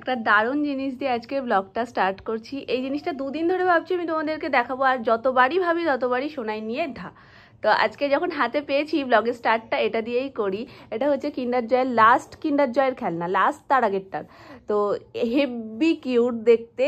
একটা দারুণ জিনিস দিয়ে আজকে ব্লগটা স্টার্ট করছি। এই জিনিসটা দুদিন ধরে ভাবছি আমি তোমাদেরকে দেখাবো, আর যতবারই ভাবি ততবারই সোনাই নিয়ে তো আজকে যখন হাতে পেয়েছি ব্লগের স্টার্টটা এটা দিয়েই করি। এটা হচ্ছে কিন্ডার জয়ের লাস্ট কিন্ডার জয়ের খেলনা, লাস্ট তার আগেরটার। তো হেভি কিউট দেখতে,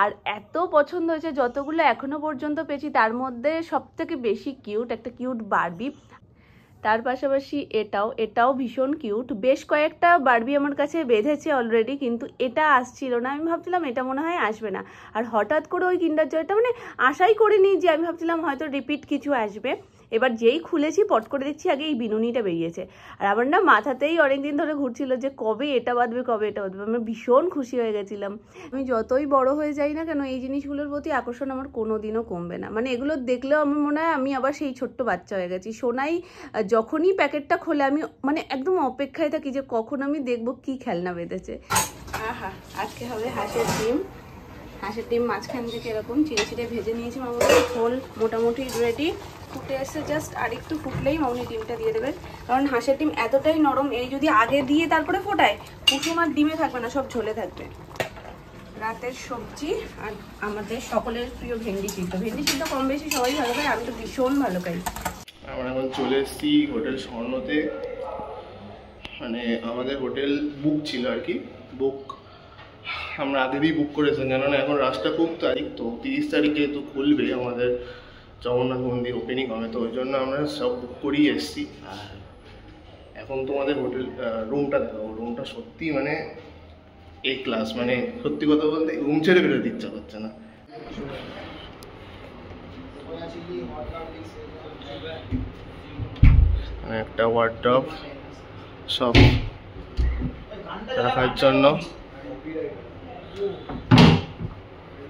আর এত পছন্দ হয়েছে। যতগুলো এখনো পর্যন্ত পেয়েছি তার মধ্যে সব থেকে বেশি কিউট একটা কিউট বারবি। তার পাশাপাশি এটাও ভীষণ কিউট। বেশ কয়েকটা বারবি আমার কাছে বেঁধেছে অলরেডি, কিন্তু এটা আসছিল না। আমি ভাবছিলাম এটা মনে হয় আসবে না, আর হঠাৎ করে ওই কিন্ডার জয়টা মানে আশাই করিনি যে, আমি ভাবছিলাম হয়তো রিপিট কিছু আসবে। এবার যেই খুলেছি পট করে দেখছি আগে এই বিনুনিটা বেরিয়েছে। আর আমার না মাথাতেই অনেকদিন ধরে ঘুরছিল যে কবে এটা বাঁধবে, কবে এটা বাঁধবে। আমি ভীষণ খুশি হয়ে গেছিলাম। আমি যতই বড় হয়ে যাই না কেন, এই জিনিসগুলোর প্রতি আকর্ষণ আমার কোনোদিনও কমবে না। মানে এগুলো দেখলেও আমার মনে হয় আমি আবার সেই ছোট্ট বাচ্চা হয়ে গেছি। সোনাই যখনই প্যাকেটটা খোলে আমি মানে একদম অপেক্ষায় থাকি যে কখন আমি দেখবো কি খেলনা বেঁধেছে। আহা, আজকে হবে হাঁসের ডিম। হাঁসের ডিম মাঝখান থেকে এরকম চিড়ে চিড়ে ভেজে নিয়েছি। মামনি ঝোল মোটামুটি রেডি, ফুটে এসে জাস্ট আর একটু ফুটলেই মামনি ডিমটা দিয়ে দেবে। কারণ হাঁসের ডিম এতটাই নরম, এই যদি আগে দিয়ে তারপরে ফোটায় কুসুম আর ডিমে থাকবে না, সব ঝোলে থাকবে। রাতের সবজি আর আমাদের সকলের প্রিয় ভেন্ডি সিদ্ধ। ভেন্ডি সিদ্ধ কম বেশি সবাই ভালো খায়, আমি তো ভীষণ ভালো খাই। আমরা এখন চলে এসেছি হোটেল স্বর্ণতে। মানে আমাদের হোটেল বুক ছিল আর কি, আমরা আগেরই বুক করেছিলাম, কেননা এখন রাস্তা খুব তারিখ, তো 30 তারিখ যেহেতু খুলবে আমাদের জগন্নাথ মন্দির ওপেনিং হবে, তো ওই জন্য আমরা সব বুক করেই এসেছি। আর এখন তোমাদের হোটেল রুমটা দেখো, রুমটা সত্যি মানে এ ক্লাস। মানে সত্যি কথা বলতে রুম ছেড়ে বেরোতে ইচ্ছা করছে না। একটা ওয়ার্ডরোব সব রাখার জন্য,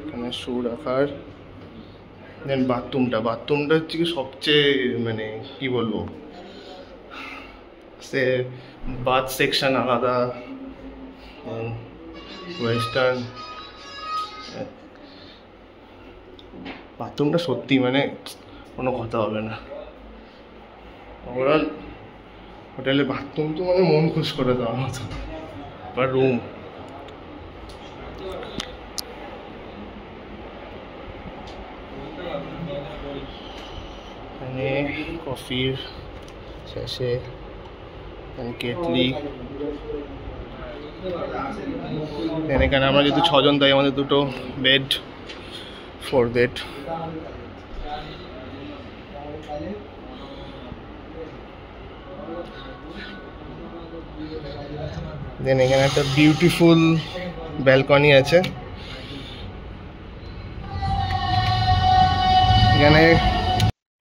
এখানে শু রাখার। দেন বাথরুমটা হচ্ছে কি সবচেয়ে মানে কি বলবো, সে বাথ সেকশন আলাদা, ওয়েস্টার্ন। বাথরুমটা সত্যি মানে কোনো কথা হবে না। ওভারঅল হোটেলের বাথরুম তো মানে মন খুশ করে দেওয়ার মতো। বা রুম, এখানে কফির শেষে কেটলি। এখানে আমরা যেহেতু 6 জন, তাই আমাদের দুটো বেড, 4 বেড। দেন এখানে একটা বিউটিফুল ব্যালকনি আছে।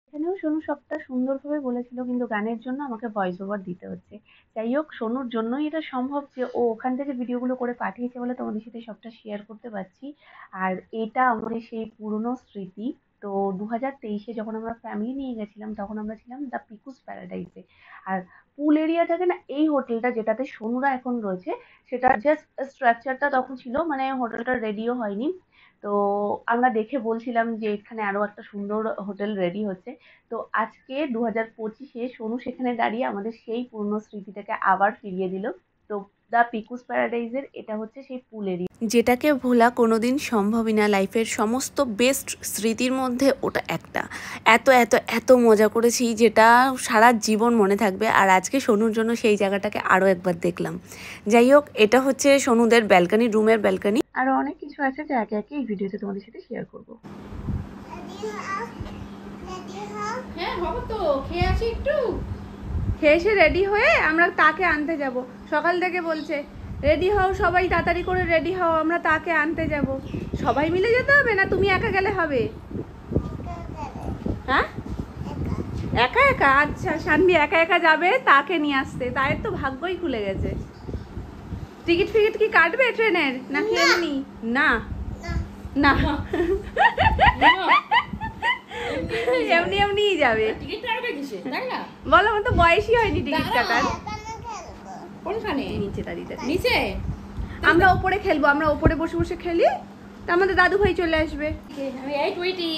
এখানেও সোনু সবটা সুন্দরভাবে বলেছিল, কিন্তু গানের জন্য আমাকে ভয়েস ওভার দিতে হচ্ছে। যাই হোক, সোনুর জন্যই এটা সম্ভব যে ও ওখান থেকে ভিডিওগুলো করে পাঠিয়েছে বলে তোমাদের সাথে সবটা শেয়ার করতে পারছি। আর এটা আমাদের সেই পুরনো স্মৃতি। তো 2023-এ যখন আমরা ফ্যামিলি নিয়ে গেছিলাম, তখন আমরা ছিলাম দ্য পিকুস প্যারাডাইসে। আর পুল এরিয়া থাকে না, এই হোটেলটা যেটাতে সোনুরা এখন রয়েছে, সেটা জাস্ট স্ট্রাকচারটা তখন ছিল, মানে হোটেলটা রেডিও হয়নি। তো আমরা দেখে বলছিলাম যে এখানে আরো একটা সুন্দর হোটেল রেডি হচ্ছে। তো আজকে 2025-এ সোনু সেখানে দাঁড়িয়ে আমাদের সেই পুরনো স্মৃতিটাকে আবার ফিরিয়ে দিল। তো দ্য পিকুস প্যারাডাইজের এটা হচ্ছে সেই পুল এরিয়া, যেটাকে ভোলা কোনোদিন সম্ভবই না। লাইফের সমস্ত বেস্ট স্মৃতির মধ্যে ওটা একটা। এত এত এত মজা করেছি যেটা সারা জীবন মনে থাকবে। আর আজকে সোনুর জন্য সেই জায়গাটাকে আরও একবার দেখলাম। যাই হোক, এটা হচ্ছে সোনুদের ব্যালকানি, রুমের ব্যালকানি। আরও অনেক কিছু আছে যে একে একে এই ভিডিওতে তোমাদের সাথে শেয়ার করবো। হ্যাঁ হবো তো, খেয়ে আসি একটু। খেয়ে এসে রেডি হয়ে আমরা তাকে আনতে যাব। সকাল থেকে বলছে রেডি হও সবাই, তাড়াতাড়ি করে রেডি হও, আমরা তাকে আনতে যাব। সবাই মিলে যেতে হবে না তুমি একা গেলে হবে? হ্যাঁ একা একা? আচ্ছা, শানভি একা একা যাবে তাকে নিয়ে আসতে। তাই তো ভাগ্যই খুলে গেছে। টিকিট ফিকিট কি কাটবে ট্রেনের নাকি এমনি? না না, এমনি এমনিই যাবে। বলো, আমার তো বয়সই হয়নি টিকিট কাটার। কোনখানে? নিচে দাঁড়িয়ে নিচে আমরা ওপরে খেলবো, আমরা ওপরে বসে বসে খেলি। তা আমাদের দাদু ভাই চলে আসবে। এই টুইটি,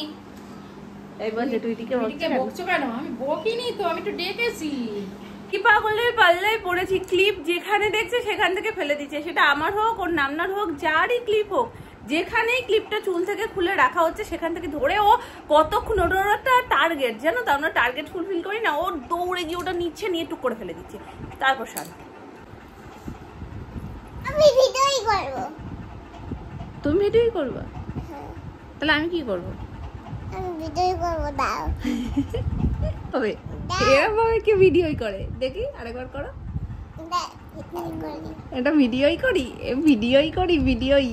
এই বলছে টুইটিকে বকছো কেন? আমি বকিনি তো, আমি একটু ডেকেছি। কি পাগলের পাল্লায় পড়েছি, ক্লিপ যেখানে দেখছে সেখান থেকে ফেলে দিচ্ছে, সেটা আমার হোক ওর নামনার হোক যারই ক্লিপ হোক, যেখানেই ক্লিপটা চুল থেকে খুলে রাখা হচ্ছে সেখান থেকে ধরে ও কতক্ষণ ওর একটা টার্গেট, জানো তো আমরা টার্গেট ফুলফিল করি না, ও দৌড়ে গিয়ে ওটা নিচ্ছে, নিয়ে টুক করে ফেলে দিচ্ছে, তারপর শান্তি। আমি ভিডিওই করব। তুমি ভিডিওই করবে? তাহলে আমি কি করব? আমি ভিডিওই করব, দাও। তবে এরকম ভাবে কি ভিডিওই করে দেখি, আরেকবার করো। এটা ভিডিওই করি, ভিডিওই করি, ভিডিওই।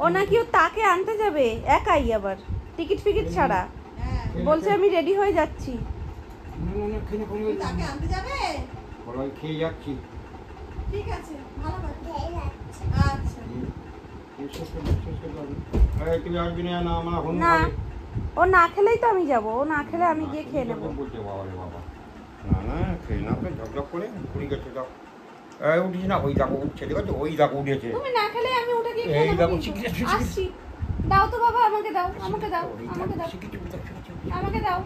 ও নাকি ও তাকে আনতে যাবে একাই, আবার টিকিট ফিকিট ছাড়া, বলছে আমি রেডি হয়ে যাচ্ছি। তাকে আনতে যাবে? বলাই খেয়ে যাচ্ছি। ঠিক আছে, ভালো কথা। আচ্ছা। তুমি আসবি না? না আমার এখন না, ও না খেলেই তো আমি যাব, ও না খেলে আমি গিয়ে খেয়ে নেবো। বলছে বাবা রে বাবা, না না খেয়ে না, ঝকঝক করে ঘুরে গেছে। দাও উঠিস না, ওই দেখো উঠছে, দেখো ওই দেখো উঠেছে। তুমি না খেলে আমি উঠে গিয়ে খেয়ে নেবো। আসছি, দাও তো বাবা, আমাকে দাও, আমাকে দাও, আমাকে দাও, আমাকে দাও।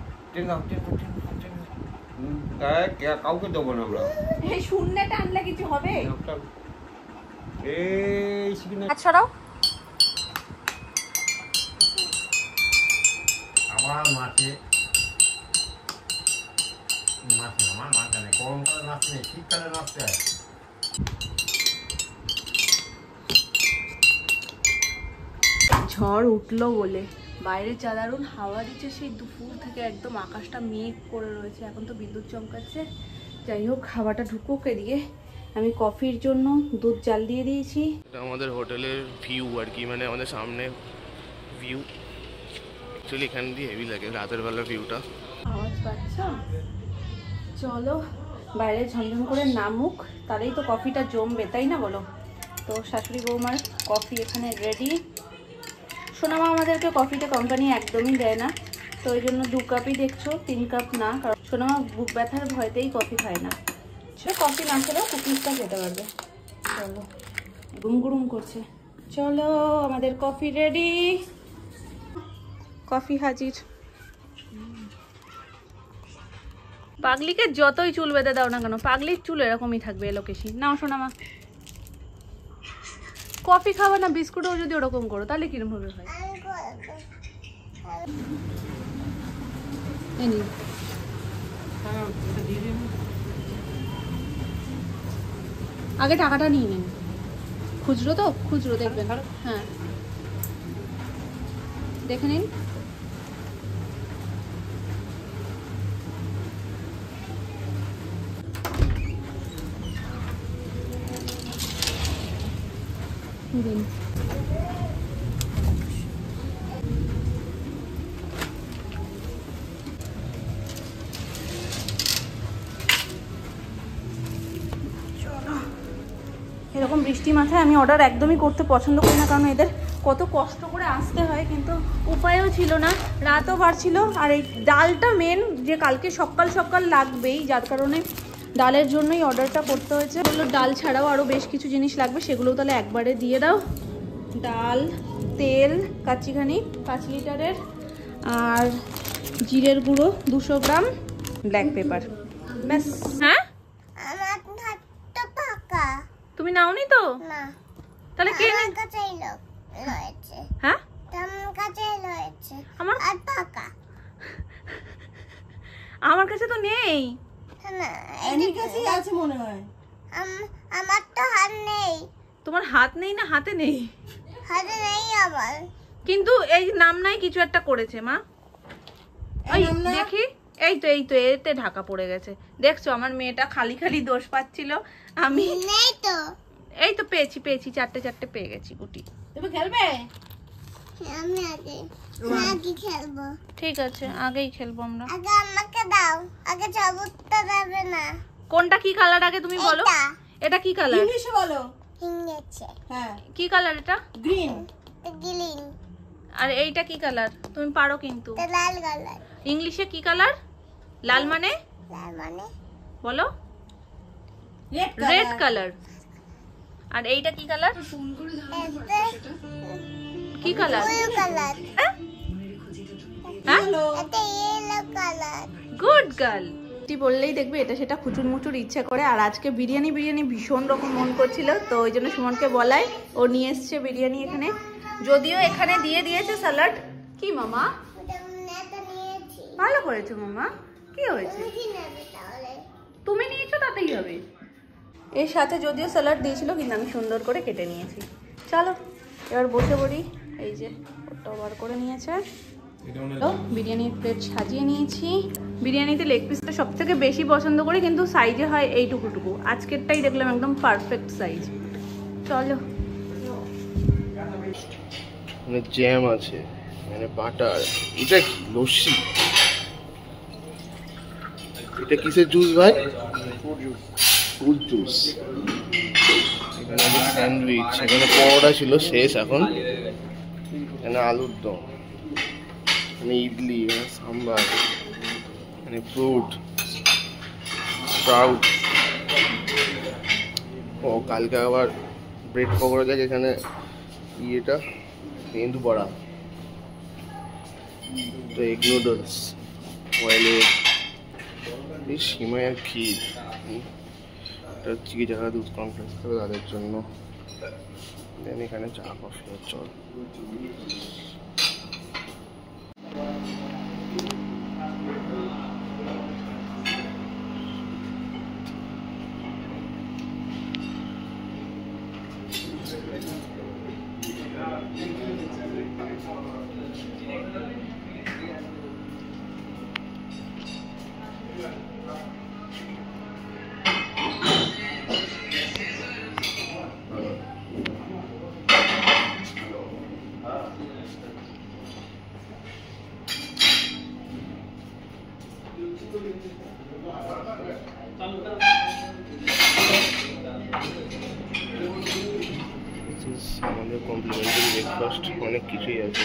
কাউকে দেবো না আমরা। এই শূন্যে টানলে কিছু হবে? এই ছড়াও। আবার মাছে আমার মাছ নেই, গরমকালে মাছ নেই, শীতকালে মাছ চাই। ঝড় উঠলো বলে বাইরে যা দারুণ হাওয়া দিচ্ছে, সেই দুপুর থেকে একদম আকাশটা মেঘ করে রয়েছে, এখন তো বিদ্যুৎ চমকাচ্ছে। যাই হোক, হাওয়াটা ঢুকুক। এদিকে আমি কফির জন্য দুধ জাল দিয়ে দিয়েছি। এটা আমাদের হোটেলের ভিউ আর কি, মানে আমাদের সামনে ভিউ। অ্যাকচুয়ালি এখান দিয়ে হেভি লাগে রাতের বেলা ভিউটা। আওয়াজ পাচ্ছ? চলো বাইরে ঝমঝম করে নামুক, তাহলেই তো কফিটা জমবে, তাই না বলো? তো শাশুড়ি বৌমার কফি এখানে রেডি। সোনামা আমাদেরকে কফিতে কোম্পানি একদমই দেয় না, তো ওই জন্য 2 কাপই দেখছো, 3 কাপ না, কারণ সোনামা বুক ব্যথার ভয়তেই কফি খায় না। সে কফি না খেলেও কুকিজটা খেতে পারবে। চলো, গুম গুরুম করছে। চলো আমাদের কফি রেডি, কফি হাজির। পাগলিকে যতই চুল বেঁধে দাও না কেন, পাগলির চুল এরকমই থাকবে এলোকেশি। নাও সোনামা, কফি খাওয়া না বিস্কুটও যদি ওরকম করো তাহলে কিরম ভাবে হয়? আগে টাকাটা নিয়ে নিন, খুচরো তো, খুচরো দেখবেন। হ্যাঁ দেখে নিন। দিন। এরকম বৃষ্টি মাথায় আমি অর্ডার একদমই করতে পছন্দ করি না, কারণ এদের কত কষ্ট করে আসতে হয়, কিন্তু উপায়ও ছিল না, রাতও বাড়ছিল। আর এই ডালটা মেন, যে কালকে সকাল সকাল লাগবেই, যার কারণে ডালের জন্যই অর্ডারটা করতে হয়েছে। বললো ডাল ছাড়াও আরও বেশ কিছু জিনিস লাগবে, সেগুলোও তাহলে একবারে দিয়ে দাও। ডাল, তেল কাচিখানি 5 লিটারের, আর জিরের গুঁড়ো 200 গ্রাম, ব্ল্যাক পেপার, ব্যাস। হ্যাঁ আমার হাতটা পাকা। তুমি নাওনি তো? না। তাহলে কে? আমার কাছেই রয়েছে। হ্যাঁ আমার কাছেই রয়েছে। আমার আর পাকা। আমার কাছে তো নেই। না, এর কাছেই আছে মনে হয়। আমার তো হাত নেই। তোমার হাত নেই না হাতে নেই? হাতে নেই আমার। কিন্তু এই নাম নাই কিছু একটা করেছে মা। এই দেখি, এই তো এতে ঢাকা পড়ে গেছে। দেখছো আমার মেয়েটা খালি খালি দোষ পাচ্ছিল। আমি নেই তো। এই তো পেয়েছি 4টে পেয়ে গেছি গুটি। তুমি খেলবে? আমি আগে খেলবো। ঠিক আছে, আগেই খেলবো আমরা। আগে আমাকে দাও, আগে চাবুকটা দেবে না। কোনটা কি কালার আগে তুমি বলো? এটা কি কালার? ইংলিশে বলো। ইংলিশে। হ্যাঁ। কি কালার এটা? গ্রিন। গ্রিন। আর এইটা কি কালার? তুমি পারো কিন্তু। লাল কালার। ইংলিশে কি কালার? লাল মানে? লাল মানে বলো। Red colour. আর এইটা কি কালার? কি কালার? Good girl. বললেই দেখবে এটা সেটা খুচুর মুচুর ইচ্ছা করে। আর আজকে বিরিয়ানি ভীষণ রকম মন করছিল, তো ওই জন্য সুমনকে বলাই ও নিয়ে এসছে বিরিয়ানি এখানে। যদিও এখানে দিয়ে দিয়েছে স্যালাড। কি মামা? ভালো করেছো মামা। কি হয়েছে? তুমি নিয়েছো তাতেই হবে। এর সাথে যদিও স্যালাড দিয়েছিল, কিন্তু আমি সুন্দর করে কেটে নিয়েছি। চলো এবার বসে পড়ি। এই যে ওটা বার করে নিয়েছে। বিরিয়ানির প্লেট সাজিয়ে নিয়েছি। বিরিয়ানিতে লেগ পিসটা সব থেকে বেশি পছন্দ করি, কিন্তু সাইজে হয় এইটুকুটুকু। আজকেরটাই দেখলাম একদম পারফেক্ট সাইজ। চলো। মানে জ্যাম আছে, মানে বাটার। এটা কি? লস্যি। এটা কিসের জুস ভাই? Fruit juice. এখানে স্যান্ডউইচ, এখানে পরোটা ছিল শেষ এখন। এখানে আলুর দম, এখানে ইডলি, এখানে সাম্বার, এখানে ফ্রুট, স্প্রাউট। ও কালকে আবার ব্রেড পকোড়া দেখে এখানে ইয়েটা মেন্দু বড়া, তো এগ নুডলস, বয়েল এগ, সিমাই আর ক্ষীর। এটা হচ্ছে কি যারা দুধ কমপ্লেক্স করে তাদের জন্য। দেন এখানে চা কফি আর জল। আমাদের কমপ্লিমেন্টারি ব্রেকফাস্ট, অনেক কিছুই আছে।